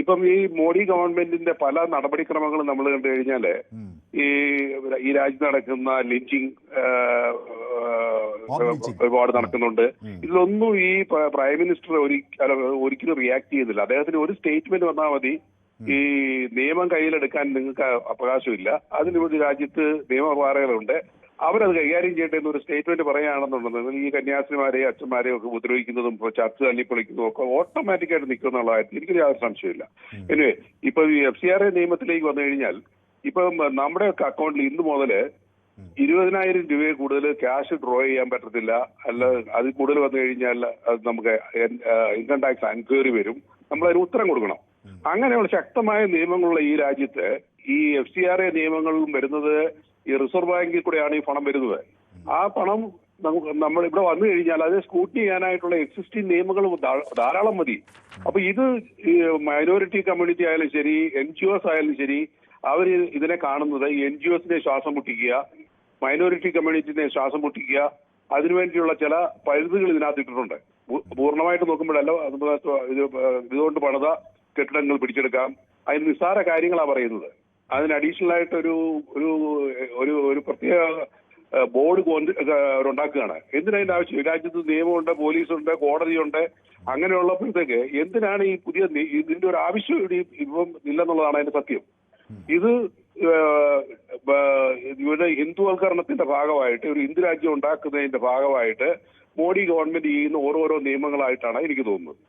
ഇപ്പം ഈ മോഡി ഗവൺമെന്റിന്റെ പല നടപടിക്രമങ്ങളും നമ്മൾ കണ്ടു കഴിഞ്ഞാല് ഈ രാജ്യത്ത് നടക്കുന്ന ലിഞ്ചിങ് ഒരുപാട് നടക്കുന്നുണ്ട്. ഇതിലൊന്നും ഈ പ്രൈം മിനിസ്റ്റർ ഒരിക്കലും റിയാക്ട് ചെയ്യുന്നില്ല. അദ്ദേഹത്തിന് ഒരു സ്റ്റേറ്റ്മെന്റ് വന്നാൽ മതി, ഈ നിയമം കയ്യിലെടുക്കാൻ നിങ്ങൾക്ക് അവകാശമില്ല, അതിനൊരു രാജ്യത്ത് നിയമപാലകരുണ്ട്, അവരത് കൈകാര്യം ചെയ്യട്ടെ എന്നൊരു സ്റ്റേറ്റ്മെന്റ് പറയുകയാണെന്നുണ്ടെങ്കിൽ ഈ കന്യാസ്ത്രീമാരെയും അച്ഛന്മാരെയും ഒക്കെ ഉപദ്രവിക്കുന്നതും ചർച്ച തള്ളിപ്പൊളിക്കുന്നതും ഒക്കെ ഓട്ടോമാറ്റിക്കായിട്ട് നിൽക്കുന്നുള്ള കാര്യത്തിൽ എനിക്ക് യാതൊരു സംശയമില്ല. എനിവേ, ഇപ്പൊ ഈ FCRA നിയമത്തിലേക്ക് വന്നു കഴിഞ്ഞാൽ ഇപ്പം നമ്മുടെ ഒക്കെ അക്കൗണ്ടിൽ ഇന്ന് മുതല് 20,000 രൂപയിൽ കൂടുതൽ ക്യാഷ് ഡ്രോ ചെയ്യാൻ പറ്റത്തില്ല. അല്ല, അതിൽ കൂടുതൽ വന്നു കഴിഞ്ഞാൽ അത് നമുക്ക് ഇൻകം ടാക്സ് എൻക്വയറി വരും, നമ്മൾ അതിന് ഉത്തരം കൊടുക്കണം. അങ്ങനെയുള്ള ശക്തമായ നിയമങ്ങളുള്ള ഈ രാജ്യത്ത് ഈ FCRA നിയമങ്ങളും വരുന്നത് ഈ റിസർവ് ബാങ്കിൽ കൂടെയാണ് ഈ പണം വരുന്നത്. ആ പണം നമ്മൾ ഇവിടെ വന്നു കഴിഞ്ഞാൽ അത് സ്കൂട്ടി ചെയ്യാനായിട്ടുള്ള എക്സിസ്റ്റിംഗ് നിയമങ്ങൾ ധാരാളം മതി. അപ്പൊ ഇത് മൈനോറിറ്റി കമ്മ്യൂണിറ്റി ആയാലും ശരി, NGOs ആയാലും ശരി, അവർ ഇതിനെ കാണുന്നത് NGOസിനെ ശ്വാസം മുട്ടിക്കുക, മൈനോറിറ്റി കമ്മ്യൂണിറ്റിനെ ശ്വാസം മുട്ടിക്കുക, അതിനുവേണ്ടിയുള്ള ചില പഴുതുകൾ ഇതിനകത്ത് ഇട്ടിട്ടുണ്ട്. പൂർണ്ണമായിട്ട് നോക്കുമ്പോഴല്ല, ഇതുകൊണ്ട് പണിത കെട്ടിടങ്ങൾ പിടിച്ചെടുക്കാം, അതിന് നിസ്സാര കാര്യങ്ങളാണ് പറയുന്നത്. അതിന് അഡീഷണൽ ആയിട്ട് ഒരു പ്രത്യേക ബോർഡ് ഉണ്ടാക്കുകയാണ്. എന്തിനതിന്റെ ആവശ്യം? രാജ്യത്ത് നിയമമുണ്ട്, പോലീസുണ്ട്, കോടതിയുണ്ട്. അങ്ങനെയുള്ളപ്പോഴത്തേക്ക് എന്തിനാണ് ഈ പുതിയ ഇതിന്റെ ഒരു ആവശ്യം ഇപ്പം ഇല്ലെന്നുള്ളതാണ് അതിന്റെ സത്യം. ഇത് ഇവിടെ ഹിന്ദുവൽക്കരണത്തിന്റെ ഭാഗമായിട്ട്, ഒരു ഹിന്ദു രാജ്യം ഉണ്ടാക്കുന്നതിന്റെ ഭാഗമായിട്ട് മോഡി ഗവൺമെന്റ് ചെയ്യുന്ന ഓരോരോ നിയമങ്ങളായിട്ടാണ് എനിക്ക് തോന്നുന്നത്.